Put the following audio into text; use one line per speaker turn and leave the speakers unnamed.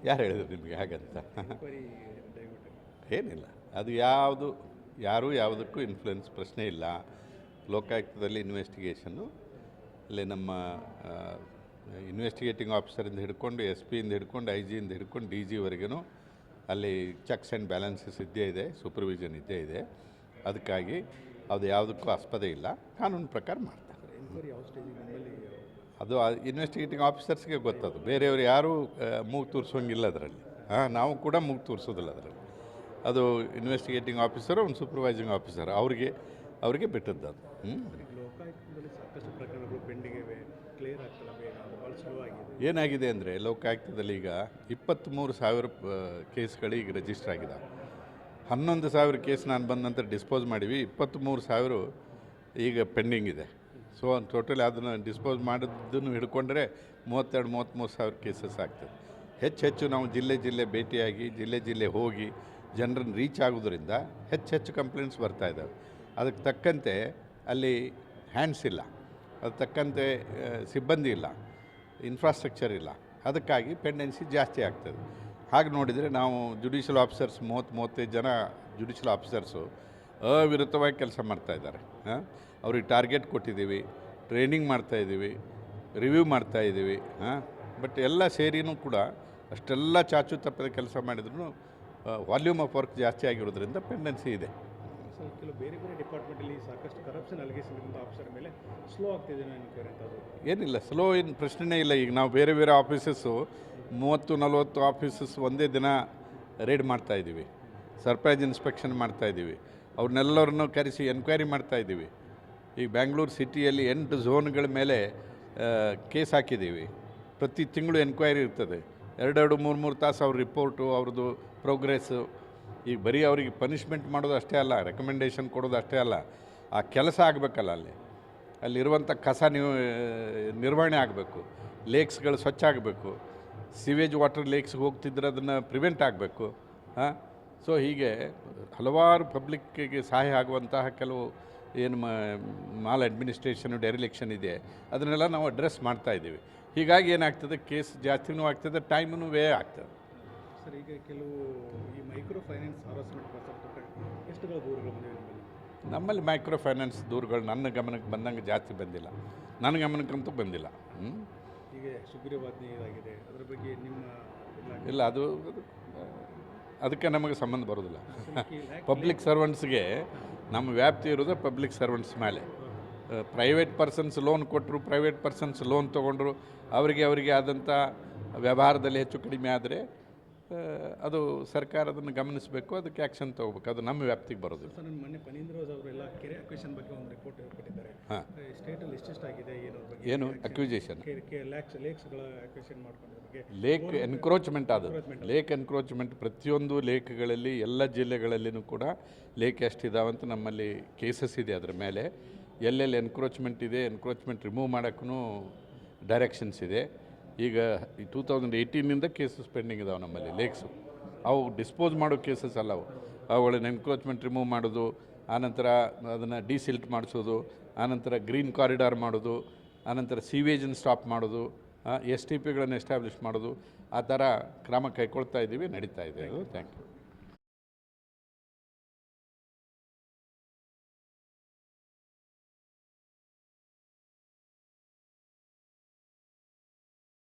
ಯಾರು ಹೇಳಿದ್ರು ನಿಮಗೆ ಹಾಗಂತ?
ಎನ್ಕ್ವೈರಿ ದಯವಿಟ್ಟು
ಏನಿಲ್ಲ, ಅದು ಯಾರೂ ಯಾವುದಕ್ಕೂ ಇನ್ಫ್ಲುಯೆನ್ಸ್ ಪ್ರಶ್ನೆ ಇಲ್ಲ. ಲೋಕಾಯುಕ್ತದಲ್ಲಿ ಇನ್ವೆಸ್ಟಿಗೇಷನ್ನು, ಅಲ್ಲಿ ನಮ್ಮ ಇನ್ವೆಸ್ಟಿಗೇಟಿಂಗ್ ಆಫೀಸರಿಂದ ಹಿಡ್ಕೊಂಡು ಎಸ್ ಪಿಯಿಂದ ಹಿಡ್ಕೊಂಡು ಐ ಜಿಯಿಂದ ಹಿಡ್ಕೊಂಡು ಡಿ ಜಿವರೆಗೂ ಅಲ್ಲಿ ಚೆಕ್ಸ್ ಆ್ಯಂಡ್ ಬ್ಯಾಲೆನ್ಸಸ್ ಇದ್ದೇ ಇದೆ, ಸೂಪರ್ವಿಷನ್ ಇದ್ದೇ ಇದೆ. ಅದಕ್ಕಾಗಿ ಅದು ಯಾವುದಕ್ಕೂ ಆಸ್ಪದ ಇಲ್ಲ, ಕಾನೂನು ಪ್ರಕಾರ ಮಾಡ್ತಾರೆ.
ಎನ್ಕ್ವೈರಿ ಯಾವ ಸ್ಟೇಜಿಗೆ ನಮ್ಮಲ್ಲಿ
ಅದು ಇನ್ವೆಸ್ಟಿಗೇಟಿಂಗ್ ಆಫೀಸರ್ಸ್ಗೆ ಗೊತ್ತದು, ಬೇರೆಯವರು ಯಾರೂ ಮೂಗು ತೂರಿಸೋಂಗಿಲ್ಲ ಅದರಲ್ಲಿ. ನಾವು ಕೂಡ ಮೂಗು ತೂರಿಸೋದಿಲ್ಲ ಅದರಲ್ಲಿ. ಅದು ಇನ್ವೆಸ್ಟಿಗೇಟಿಂಗ್ ಆಫೀಸರು, ಒಂದು ಸೂಪರ್ವೈಸಿಂಗ್ ಆಫೀಸರ್, ಅವ್ರಿಗೆ ಬಿಟ್ಟದ್ದು ಅದು.
ಲೋಕಾಯುಕ್ತದಲ್ಲಿ ಸಾಕಷ್ಟು ಪ್ರಕರಣಗಳು ಪೆಂಡಿಂಗ್ ಇವೆ, ಕ್ಲಿಯರ್ ಆಗ್ತಲ್ಲ ಬೇಗ, ಭಾಳ ಸ್ಲೋ ಆಗಿದೆ.
ಏನಾಗಿದೆ ಅಂದರೆ, ಲೋಕಾಯುಕ್ತದಲ್ಲಿ ಈಗ 23,000 ಕೇಸ್ಗಳು ಈಗ ರಿಜಿಸ್ಟರ್ ಆಗಿದ್ದಾವೆ. 11,000 ಕೇಸ್ ನಾನು ಬಂದ ನಂತರ ಡಿಸ್ಪೋಸ್ ಮಾಡಿವಿ, 23,000 ಈಗ ಪೆಂಡಿಂಗ್ ಇದೆ. ಸೊ ಟೋಟಲಿ ಅದನ್ನು ಡಿಸ್ಪೋಸ್ ಮಾಡಿದ್ದನ್ನು ಹಿಡ್ಕೊಂಡ್ರೆ 32,000-33,000 ಕೇಸಸ್ ಆಗ್ತದೆ. ಹೆಚ್ಚು ನಾವು ಜಿಲ್ಲೆ ಭೇಟಿಯಾಗಿ ಜಿಲ್ಲೆ ಹೋಗಿ ಜನರನ್ನು ರೀಚ್ ಆಗೋದ್ರಿಂದ ಹೆಚ್ಚು ಕಂಪ್ಲೇಂಟ್ಸ್ ಬರ್ತಾಯಿದ್ದಾವೆ. ಅದಕ್ಕೆ ತಕ್ಕಂತೆ ಅಲ್ಲಿ ಹ್ಯಾಂಡ್ಸ್ ಇಲ್ಲ, ಅದಕ್ಕೆ ತಕ್ಕಂತೆ ಸಿಬ್ಬಂದಿ ಇಲ್ಲ, ಇನ್ಫ್ರಾಸ್ಟ್ರಕ್ಚರ್ ಇಲ್ಲ. ಅದಕ್ಕಾಗಿ ಪೆಂಡೆನ್ಸಿ ಜಾಸ್ತಿ ಆಗ್ತದೆ. ಹಾಗೆ ನೋಡಿದರೆ ನಾವು ಜುಡಿಷಿಯಲ್ ಆಫೀಸರ್ಸ್ 30-35 ಜನ ಜುಡಿಷಿಯಲ್ ಆಫೀಸರ್ಸು ಅವಿರತವಾಗಿ ಕೆಲಸ ಮಾಡ್ತಾಯಿದ್ದಾರೆ. ಅವ್ರಿಗೆ ಟಾರ್ಗೆಟ್ ಕೊಟ್ಟಿದ್ದೀವಿ, ಟ್ರೈನಿಂಗ್ ಮಾಡ್ತಾಯಿದ್ದೀವಿ, ರಿವ್ಯೂ ಮಾಡ್ತಾಯಿದ್ದೀವಿ. ಬಟ್ ಎಲ್ಲ ಸೇರಿನೂ ಕೂಡ ಅಷ್ಟೆಲ್ಲ ಚಾಚು ತಪ್ಪದೆ ಕೆಲಸ ಮಾಡಿದ್ರು ವಾಲ್ಯೂಮ್ ಆಫ್ ವರ್ಕ್ ಜಾಸ್ತಿ ಆಗಿರೋದ್ರಿಂದ ಪೆಂಡೆನ್ಸಿ ಇದೆ.
ಸೊ ಕೆಲವು ಬೇರೆ ಡಿಪಾರ್ಟ್ಮೆಂಟಲ್ಲಿ ಸಾಕಷ್ಟು ಕರಪ್ಷನ್ ಅಲಿಗೇಷನ್ ಆಫೀಸರ್ ಮೇಲೆ ಸ್ಲೋ ಆಗ್ತಿದೆ ಎನ್ಕ್ವೈರಿ ಅಂತ. ಅದು
ಏನಿಲ್ಲ, ಸ್ಲೋ ಏನು ಪ್ರಶ್ನೆನೇ ಇಲ್ಲ. ಈಗ ನಾವು ಬೇರೆ ಆಫೀಸಸ್ಸು 30-40 ಆಫೀಸಸ್ ಒಂದೇ ದಿನ ರೇಡ್ ಮಾಡ್ತಾಯಿದ್ದೀವಿ, ಸರ್ಪ್ರೈಸ್ ಇನ್ಸ್ಪೆಕ್ಷನ್ ಮಾಡ್ತಾಯಿದ್ದೀವಿ, ಅವ್ರನ್ನೆಲ್ಲರನ್ನೂ ಕರೆಸಿ ಎನ್ಕ್ವೈರಿ ಮಾಡ್ತಾಯಿದ್ದೀವಿ. ಈಗ ಬ್ಯಾಂಗ್ಳೂರು ಸಿಟಿಯಲ್ಲಿ 8 ಝೋನ್ಗಳ ಮೇಲೆ ಕೇಸ್ ಹಾಕಿದ್ದೀವಿ. ಪ್ರತಿ ತಿಂಗಳು ಎನ್ಕ್ವೈರಿ ಇರ್ತದೆ, 2-3 ತಾಸು ಅವ್ರ ರಿಪೋರ್ಟು, ಅವ್ರದ್ದು ಪ್ರೋಗ್ರೆಸ್ಸು. ಈಗ ಬರೀ ಅವ್ರಿಗೆ ಪನಿಷ್ಮೆಂಟ್ ಮಾಡೋದು ಅಷ್ಟೇ ಅಲ್ಲ, ರೆಕಮೆಂಡೇಷನ್ ಕೊಡೋದು ಅಷ್ಟೇ ಅಲ್ಲ, ಆ ಕೆಲಸ ಆಗಬೇಕಲ್ಲ. ಅಲ್ಲಿರುವಂಥ ಕಸ ನಿರ್ವಹಣೆ ಆಗಬೇಕು, ಲೇಕ್ಸ್ಗಳು ಸ್ವಚ್ಛ ಆಗಬೇಕು, ಸಿವೇಜ್ ವಾಟರ್ ಲೇಕ್ಸ್ಗೆ ಹೋಗ್ತಿದ್ರೆ ಅದನ್ನು ಪ್ರಿವೆಂಟ್ ಆಗಬೇಕು. ಸೊ ಹೀಗೆ ಹಲವಾರು ಪಬ್ಲಿಕ್ಕಿಗೆ ಸಹಾಯ ಆಗುವಂತಹ ಕೆಲವು ಏನು ಮಾಲ್ ಅಡ್ಮಿನಿಸ್ಟ್ರೇಷನು ಡೆರಿಲೆಕ್ಷನ್ ಇದೆ, ಅದನ್ನೆಲ್ಲ ನಾವು ಅಡ್ರೆಸ್ ಮಾಡ್ತಾಯಿದ್ದೀವಿ. ಹೀಗಾಗಿ ಏನಾಗ್ತದೆ, ಕೇಸ್ ಜಾಸ್ತಿನೂ ಆಗ್ತದೆ, ಟೈಮೂ ವ್ಯಯ ಆಗ್ತದೆ.
ಸರ್, ಈಗ ಕೆಲವು ಈ ಮೈಕ್ರೋ ಫೈನಾನ್ಸ್ ಹರಾಸ್ಮೆಂಟ್ ಎಷ್ಟುಗಳು ದೂರುಗಳು ಬಂದಿವೆ
ನಮ್ಮಲ್ಲಿ ಮೈಕ್ರೋ ಫೈನಾನ್ಸ್ ದೂರುಗಳು ನನ್ನ ಗಮನಕ್ಕೆ ಬಂದಂಗೆ ಜಾಸ್ತಿ ಬಂದಿಲ್ಲ, ನನ್ನ ಗಮನಕ್ಕಂತೂ ಬಂದಿಲ್ಲ.
ಈಗ ಸುಗ್ರೀವಾಜ್ಞೆ ಇದಾಗಿದೆ, ಅದರ ಬಗ್ಗೆ ನಿಮ್ಮ
ಇಲ್ಲ, ಅದಕ್ಕೆ ನಮಗೆ ಸಂಬಂಧ ಬರೋದಿಲ್ಲ. ಪಬ್ಲಿಕ್ ಸರ್ವೆಂಟ್ಸ್ಗೆ ನಮ್ಮ ವ್ಯಾಪ್ತಿ ಇರೋದು ಪಬ್ಲಿಕ್ ಸರ್ವೆಂಟ್ಸ್ ಮೇಲೆ. ಪ್ರೈವೇಟ್ ಪರ್ಸನ್ಸ್ ಲೋನ್ ಕೊಟ್ಟರು, ಪ್ರೈವೇಟ್ ಪರ್ಸನ್ಸ್ ಲೋನ್ ತೊಗೊಂಡ್ರು, ಅವರಿಗೆ ಆದಂಥ ವ್ಯವಹಾರದಲ್ಲಿ ಹೆಚ್ಚು ಕಡಿಮೆ ಆದರೆ ಅದು ಸರ್ಕಾರ ಅದನ್ನು ಗಮನಿಸಬೇಕು, ಅದಕ್ಕೆ ಆ್ಯಕ್ಷನ್ ತೊಗೋಬೇಕು. ಅದು ನಮ್ಮ ವ್ಯಾಪ್ತಿಗೆ ಬರೋದು.
ಸರ್, ನನ್ನ ಮೊನ್ನೆ ಫಣೀಂದ್ರ ಅವರೆಲ್ಲ ಕೆರೆ ಅಕ್ವಿಷನ್ ಬಗ್ಗೆ ಒಂದು ರಿಪೋರ್ಟ್ ಕೊಟ್ಟಿದ್ದಾರೆ. ಸ್ಟೇಟಲ್ಲಿ ಎಷ್ಟೆಷ್ಟಾಗಿದೆ
ಏನು ಅಕ್ವಿಜೇಷನ್,
ಲೇಕ್ಸ್ಗಳ ಅಕ್ವಿಷನ್ ಮಾಡ್ಕೊಂಡು
ಲೇಕ್ ಎನ್ಕ್ರೋಚ್ಮೆಂಟ್ ಲೇಕ್ ಎನ್ಕ್ರೋಚ್ಮೆಂಟ್ ಪ್ರತಿಯೊಂದು ಲೇಕ್ಗಳಲ್ಲಿ ಎಲ್ಲ ಜಿಲ್ಲೆಗಳಲ್ಲಿನೂ ಕೂಡ ಲೇಕ್ ಎಷ್ಟಿದಾವಂತ ನಮ್ಮಲ್ಲಿ ಕೇಸಸ್ ಇದೆ. ಅದರ ಮೇಲೆ ಎಲ್ಲೆಲ್ಲಿ ಎನ್ಕ್ರೋಚ್ಮೆಂಟ್ ಇದೆ, ಎನ್ಕ್ರೋಚ್ಮೆಂಟ್ ರಿಮೂವ್ ಮಾಡೋಕ್ಕೂ ಡೈರೆಕ್ಷನ್ಸ್ ಇದೆ. ಈಗ 2018 ಕೇಸಸ್ ಪೆಂಡಿಂಗ್ ಇದಾವೆ ನಮ್ಮಲ್ಲಿ ಲೇಕ್ಸು. ಅವು ಡಿಸ್ಪೋಸ್ ಮಾಡೋ ಕೇಸಸ್ ಅಲ್ಲ, ಅವುಗಳನ್ನ ಎನ್ಕ್ರೋಚ್ಮೆಂಟ್ ರಿಮೂವ್ ಮಾಡೋದು, ಆನಂತರ ಅದನ್ನು ಡಿಸಿಲ್ಟ್ ಮಾಡಿಸೋದು, ಆನಂತರ ಗ್ರೀನ್ ಕಾರಿಡಾರ್ ಮಾಡೋದು, ಆನಂತರ ಸೀವೇಜನ್ನು ಸ್ಟಾಪ್ ಮಾಡೋದು, STPಗಳನ್ನು ಎಸ್ಟಾಬ್ಲಿಷ್ ಮಾಡೋದು, ಆ ಥರ ಕ್ರಮ ಕೈಗೊಳ್ತಾ ಇದ್ದೀವಿ, ನಡೀತಾ ಇದೆ. Thank you.